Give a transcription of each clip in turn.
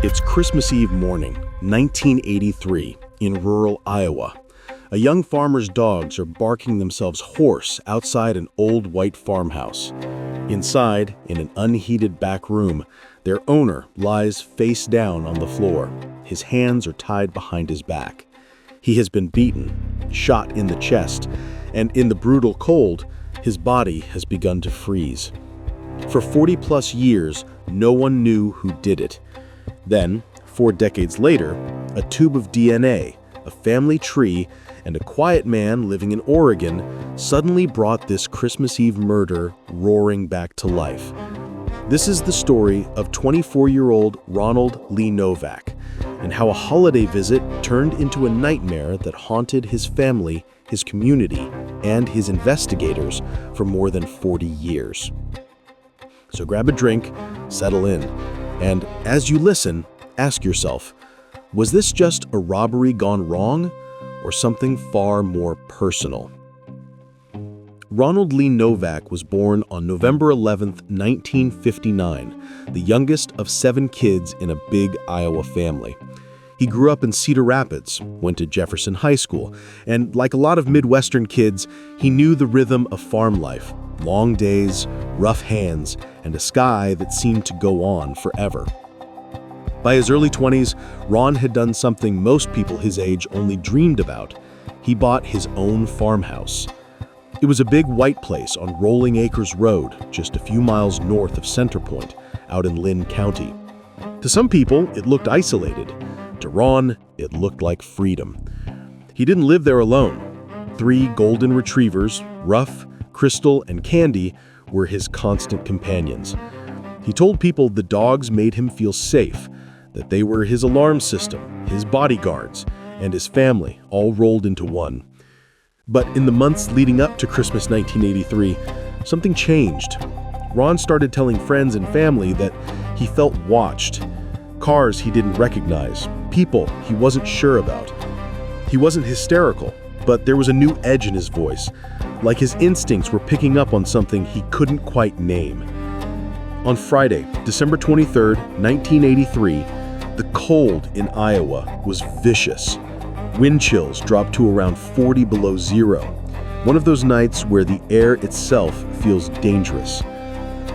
It's Christmas Eve morning, 1983, in rural Iowa. A young farmer's dogs are barking themselves hoarse outside an old white farmhouse. Inside, in an unheated back room, their owner lies face down on the floor. His hands are tied behind his back. He has been beaten, shot in the chest, and in the brutal cold, his body has begun to freeze. For 40-plus years, no one knew who did it. Then, 4 decades later, a tube of DNA, a family tree, and a quiet man living in Oregon suddenly brought this Christmas Eve murder roaring back to life. This is the story of 24-year-old Ronald Lee Novak, and how a holiday visit turned into a nightmare that haunted his family, his community, and his investigators for more than 40 years. So grab a drink, settle in, and as you listen, ask yourself, was this just a robbery gone wrong, or something far more personal? Ronald Lee Novak was born on November 11, 1959, the youngest of 7 kids in a big Iowa family. He grew up in Cedar Rapids, went to Jefferson High School, and like a lot of Midwestern kids, he knew the rhythm of farm life: long days, rough hands, and a sky that seemed to go on forever. By his early 20s, Ron had done something most people his age only dreamed about. He bought his own farmhouse. It was a big white place on Rolling Acres Road, just a few miles north of Center Point, out in Linn County. To some people, it looked isolated. To Ron, it looked like freedom. He didn't live there alone. 3 golden retrievers, Ruff, Crystal, and Candy, were his constant companions. He told people the dogs made him feel safe, that they were his alarm system, his bodyguards, and his family, all rolled into one. But in the months leading up to Christmas 1983, something changed. Ron started telling friends and family that he felt watched. Cars he didn't recognize, people he wasn't sure about. He wasn't hysterical, but there was a new edge in his voice, like his instincts were picking up on something he couldn't quite name. On Friday, December 23, 1983, the cold in Iowa was vicious. Wind chills dropped to around 40 below zero, one of those nights where the air itself feels dangerous.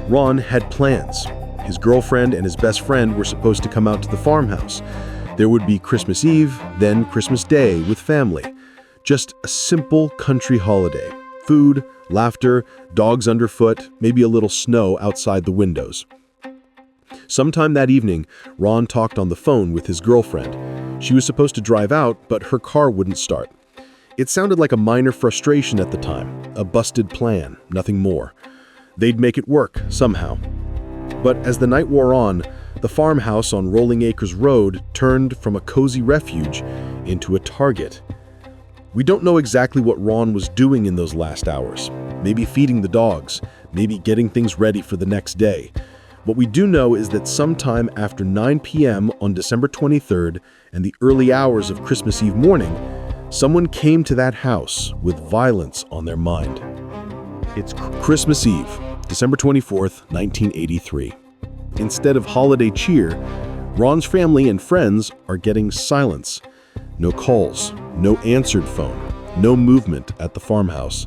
Ron had plans. His girlfriend and his best friend were supposed to come out to the farmhouse. There would be Christmas Eve, then Christmas Day with family. Just a simple country holiday. Food, laughter, dogs underfoot, maybe a little snow outside the windows. Sometime that evening, Ron talked on the phone with his girlfriend. She was supposed to drive out, but her car wouldn't start. It sounded like a minor frustration at the time, a busted plan, nothing more. They'd make it work, somehow. But as the night wore on, the farmhouse on Rolling Acres Road turned from a cozy refuge into a target. We don't know exactly what Ron was doing in those last hours. Maybe feeding the dogs, maybe getting things ready for the next day. What we do know is that sometime after 9 p.m. on December 23rd and the early hours of Christmas Eve morning, someone came to that house with violence on their mind. It's Christmas Eve, December 24th, 1983. Instead of holiday cheer, Ron's family and friends are getting silence. No calls, no answered phone, no movement at the farmhouse.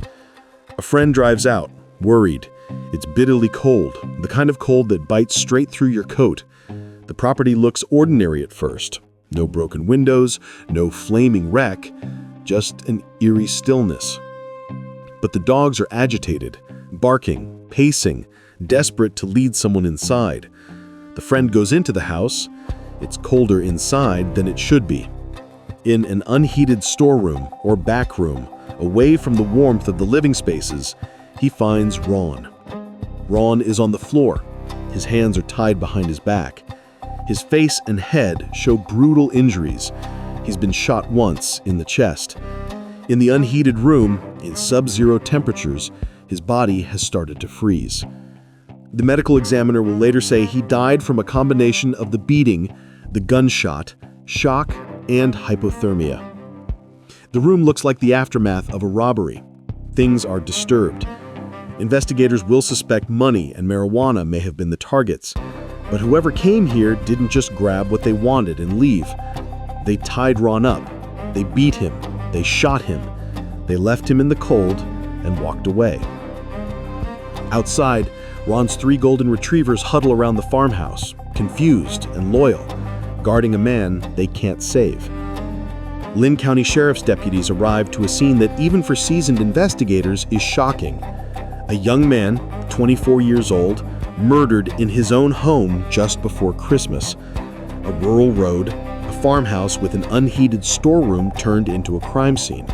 A friend drives out, worried. It's bitterly cold, the kind of cold that bites straight through your coat. The property looks ordinary at first. No broken windows, no flaming wreck, just an eerie stillness. But the dogs are agitated, barking, pacing, desperate to lead someone inside. The friend goes into the house. It's colder inside than it should be. In an unheated storeroom or back room, away from the warmth of the living spaces, he finds Ron. Ron is on the floor. His hands are tied behind his back. His face and head show brutal injuries. He's been shot once in the chest. In the unheated room, in sub-zero temperatures, his body has started to freeze. The medical examiner will later say he died from a combination of the beating, the gunshot, shock, and hypothermia. The room looks like the aftermath of a robbery. Things are disturbed. Investigators will suspect money and marijuana may have been the targets. But whoever came here didn't just grab what they wanted and leave. They tied Ron up. They beat him. They shot him. They left him in the cold and walked away. Outside, Ron's 3 golden retrievers huddle around the farmhouse, confused and loyal, guarding a man they can't save. Linn County Sheriff's deputies arrive to a scene that, even for seasoned investigators, is shocking. A young man, 24 years old, murdered in his own home just before Christmas. A rural road, a farmhouse with an unheated storeroom turned into a crime scene.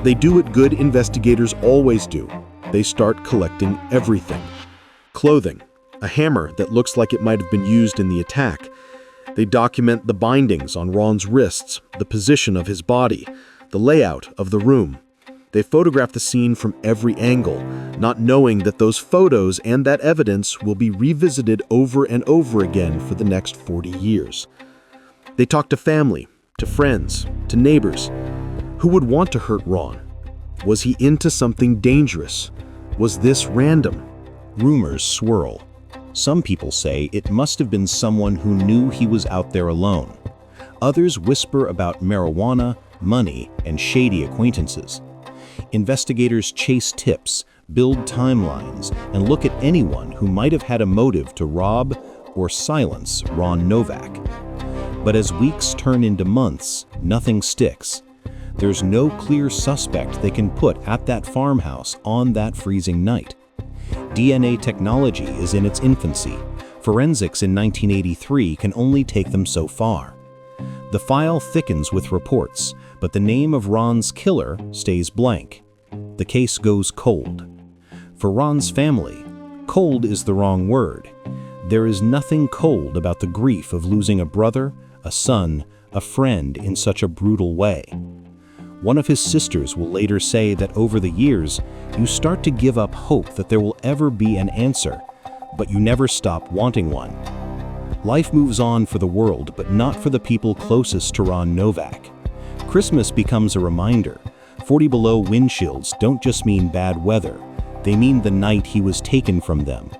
They do what good investigators always do. They start collecting everything. Clothing, a hammer that looks like it might have been used in the attack. They document the bindings on Ron's wrists, the position of his body, the layout of the room. They photograph the scene from every angle, not knowing that those photos and that evidence will be revisited over and over again for the next 40 years. They talk to family, to friends, to neighbors. Who would want to hurt Ron? Was he into something dangerous? Was this random? Rumors swirl. Some people say it must have been someone who knew he was out there alone. Others whisper about marijuana, money, and shady acquaintances. Investigators chase tips, build timelines, and look at anyone who might have had a motive to rob or silence Ron Novak. But as weeks turn into months, nothing sticks. There's no clear suspect they can put at that farmhouse on that freezing night. DNA technology is in its infancy. Forensics in 1983 can only take them so far. The file thickens with reports, but the name of Ron's killer stays blank. The case goes cold. For Ron's family, cold is the wrong word. There is nothing cold about the grief of losing a brother, a son, a friend in such a brutal way. One of his sisters will later say that over the years, you start to give up hope that there will ever be an answer, but you never stop wanting one. Life moves on for the world, but not for the people closest to Ron Novak. Christmas becomes a reminder. 40 below windshields don't just mean bad weather. They mean the night he was taken from them.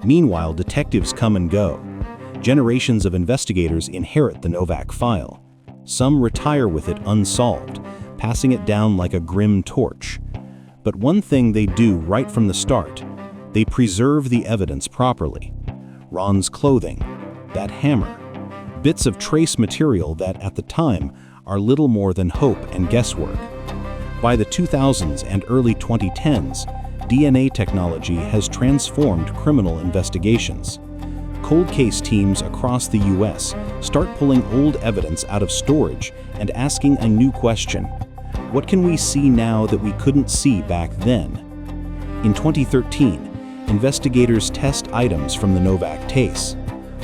Meanwhile, detectives come and go. Generations of investigators inherit the Novak file. Some retire with it unsolved, passing it down like a grim torch. But one thing they do right from the start, they preserve the evidence properly. Ron's clothing, that hammer, bits of trace material that at the time are little more than hope and guesswork. By the 2000s and early 2010s, DNA technology has transformed criminal investigations. Cold case teams across the U.S. start pulling old evidence out of storage and asking a new question. What can we see now that we couldn't see back then? In 2013, investigators test items from the Novak case.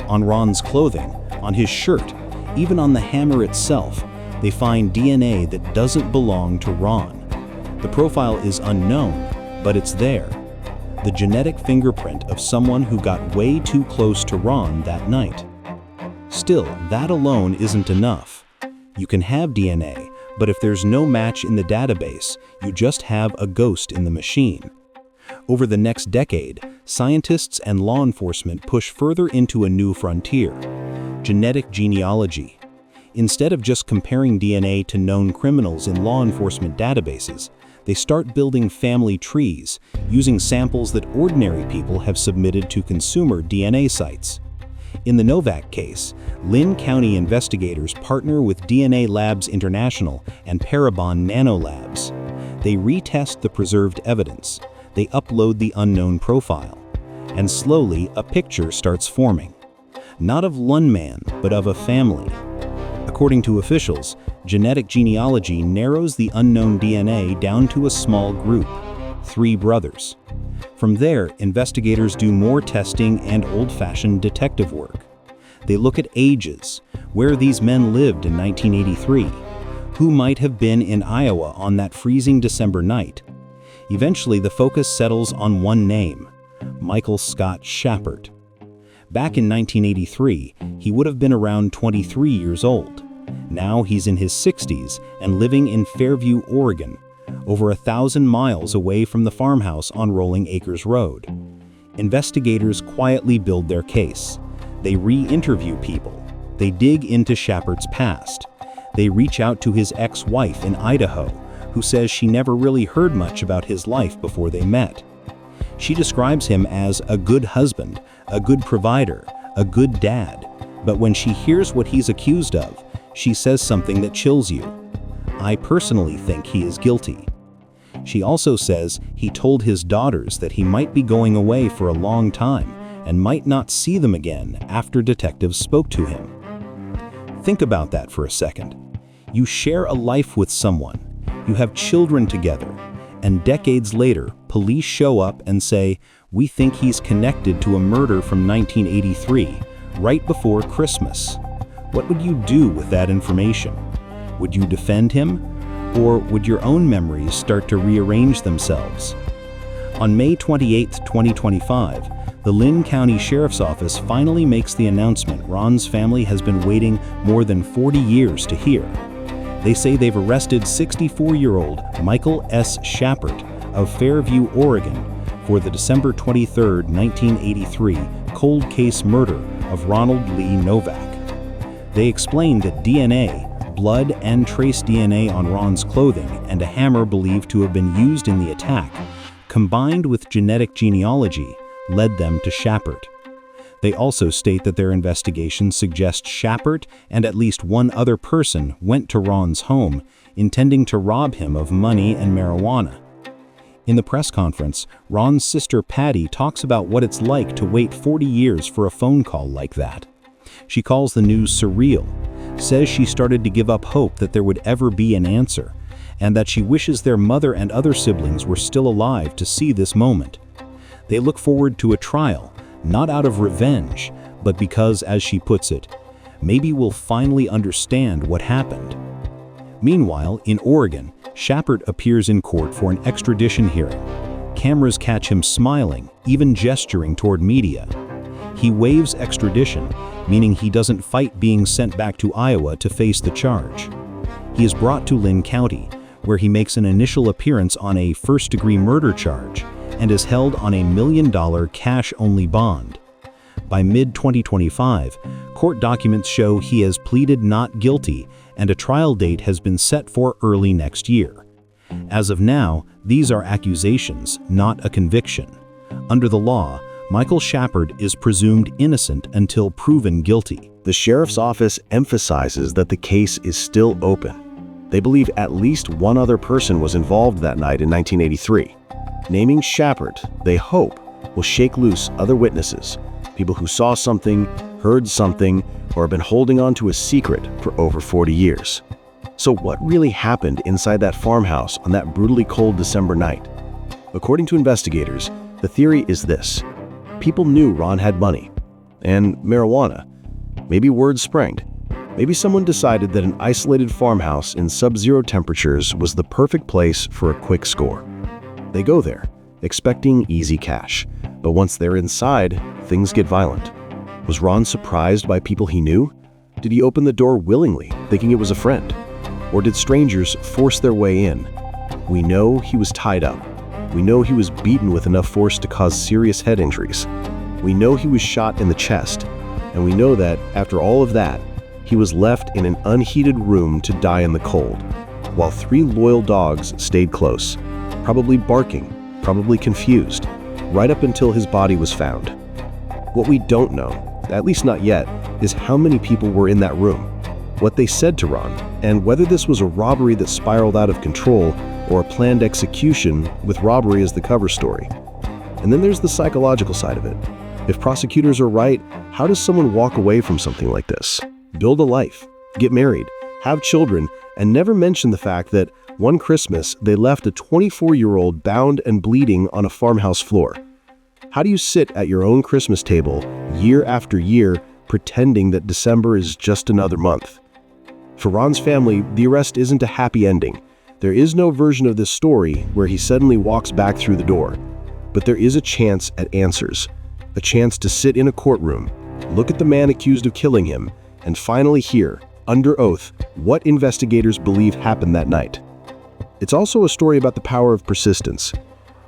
On Ron's clothing, on his shirt, even on the hammer itself, they find DNA that doesn't belong to Ron. The profile is unknown, but it's there. The genetic fingerprint of someone who got way too close to Ron that night. Still, that alone isn't enough. You can have DNA, but if there's no match in the database, you just have a ghost in the machine. Over the next decade, scientists and law enforcement push further into a new frontier: genetic genealogy. Instead of just comparing DNA to known criminals in law enforcement databases, they start building family trees, using samples that ordinary people have submitted to consumer DNA sites. In the Novak case, Linn County investigators partner with DNA Labs International and Parabon Nanolabs. They retest the preserved evidence. They upload the unknown profile. And slowly, a picture starts forming. Not of one man, but of a family. According to officials, genetic genealogy narrows the unknown DNA down to a small group, 3 brothers. From there, investigators do more testing and old-fashioned detective work. They look at ages, where these men lived in 1983, who might have been in Iowa on that freezing December night. Eventually, the focus settles on one name: Michael Scott Shapert. Back in 1983, he would have been around 23 years old. Now he's in his 60s and living in Fairview, Oregon, over 1,000 miles away from the farmhouse on Rolling Acres Road. Investigators quietly build their case. They re-interview people. They dig into Shepard's past. They reach out to his ex-wife in Idaho, who says she never really heard much about his life before they met. She describes him as a good husband, a good provider, a good dad, but when she hears what he's accused of, she says something that chills you. I personally think he is guilty. She also says he told his daughters that he might be going away for a long time and might not see them again after detectives spoke to him. Think about that for a second. You share a life with someone, you have children together, and decades later, police show up and say, "We think he's connected to a murder from 1983, right before Christmas." What would you do with that information? Would you defend him? Or would your own memories start to rearrange themselves? On May 28, 2025, the Linn County Sheriff's Office finally makes the announcement Ron's family has been waiting more than 40 years to hear. They say they've arrested 64-year-old Michael S. Shepard of Fairview, Oregon, for the December 23, 1983 cold case murder of Ronald Lee Novak. They explained that DNA, blood and trace DNA on Ron's clothing, and a hammer believed to have been used in the attack, combined with genetic genealogy, led them to Shepard. They also state that their investigation suggests Shepard and at least one other person went to Ron's home, intending to rob him of money and marijuana. In the press conference, Ron's sister Patty talks about what it's like to wait 40 years for a phone call like that. She calls the news surreal, says she started to give up hope that there would ever be an answer, and that she wishes their mother and other siblings were still alive to see this moment. They look forward to a trial, not out of revenge, but because, as she puts it, maybe we'll finally understand what happened. Meanwhile, in Oregon, Shepard appears in court for an extradition hearing. Cameras catch him smiling, even gesturing toward media. He waives extradition, meaning he doesn't fight being sent back to Iowa to face the charge. He is brought to Linn County, where he makes an initial appearance on a first-degree murder charge and is held on $1 million cash-only bond. By mid-2025, court documents show he has pleaded not guilty and a trial date has been set for early next year. As of now, these are accusations, not a conviction. Under the law, Michael Shepard is presumed innocent until proven guilty. The sheriff's office emphasizes that the case is still open. They believe at least one other person was involved that night in 1983. Naming Shepard, they hope, will shake loose other witnesses, people who saw something, heard something, or have been holding on to a secret for over 40 years. So what really happened inside that farmhouse on that brutally cold December night? According to investigators, the theory is this. People knew Ron had money and marijuana. Maybe word sprang. Maybe someone decided that an isolated farmhouse in sub-zero temperatures was the perfect place for a quick score. They go there, expecting easy cash, but once they're inside, things get violent. Was Ron surprised by people he knew? Did he open the door willingly, thinking it was a friend? Or did strangers force their way in? We know he was tied up. We know he was beaten with enough force to cause serious head injuries. We know he was shot in the chest, and we know that, after all of that, he was left in an unheated room to die in the cold, while 3 loyal dogs stayed close, probably barking, probably confused, right up until his body was found. What we don't know, at least not yet, is how many people were in that room, what they said to Ron, and whether this was a robbery that spiraled out of control or a planned execution with robbery as the cover story. And then there's the psychological side of it. If prosecutors are right, how does someone walk away from something like this? Build a life, get married, have children, and never mention the fact that one Christmas they left a 24-year-old bound and bleeding on a farmhouse floor. How do you sit at your own Christmas table year after year pretending that December is just another month? For Ron's family, the arrest isn't a happy ending. There is no version of this story where he suddenly walks back through the door. But there is a chance at answers, a chance to sit in a courtroom, look at the man accused of killing him, and finally hear, under oath, what investigators believe happened that night. It's also a story about the power of persistence.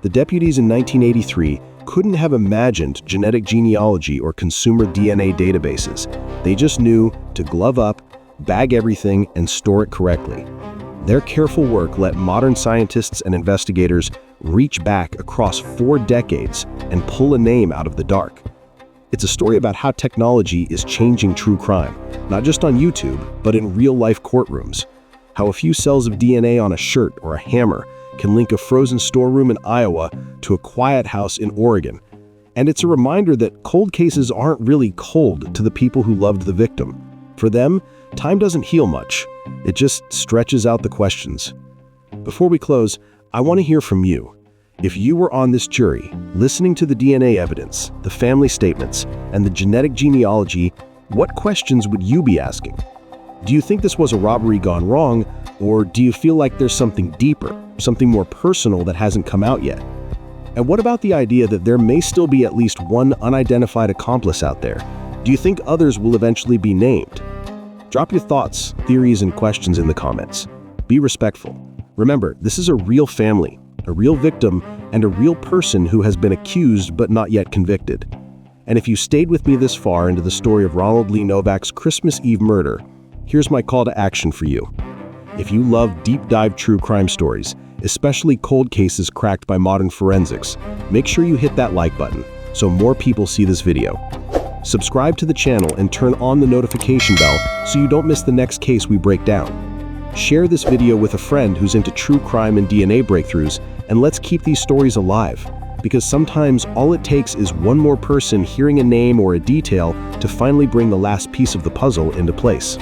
The deputies in 1983 couldn't have imagined genetic genealogy or consumer DNA databases. They just knew to glove up, bag everything, and store it correctly. Their careful work let modern scientists and investigators reach back across 4 decades and pull a name out of the dark. It's a story about how technology is changing true crime, not just on YouTube, but in real-life courtrooms. How a few cells of DNA on a shirt or a hammer can link a frozen storeroom in Iowa to a quiet house in Oregon. And it's a reminder that cold cases aren't really cold to the people who loved the victim. For them, time doesn't heal much. It just stretches out the questions. Before we close, I want to hear from you. If you were on this jury, listening to the DNA evidence, the family statements, and the genetic genealogy, what questions would you be asking? Do you think this was a robbery gone wrong, or do you feel like there's something deeper, something more personal that hasn't come out yet? And what about the idea that there may still be at least one unidentified accomplice out there? Do you think others will eventually be named? Drop your thoughts, theories, and questions in the comments. Be respectful. Remember, this is a real family, a real victim, and a real person who has been accused but not yet convicted. And if you stayed with me this far into the story of Ronald Lee Novak's Christmas Eve murder, here's my call to action for you. If you love deep-dive true crime stories, especially cold cases cracked by modern forensics, make sure you hit that like button so more people see this video. Subscribe to the channel and turn on the notification bell so you don't miss the next case we break down. Share this video with a friend who's into true crime and DNA breakthroughs, and let's keep these stories alive, because sometimes all it takes is one more person hearing a name or a detail to finally bring the last piece of the puzzle into place.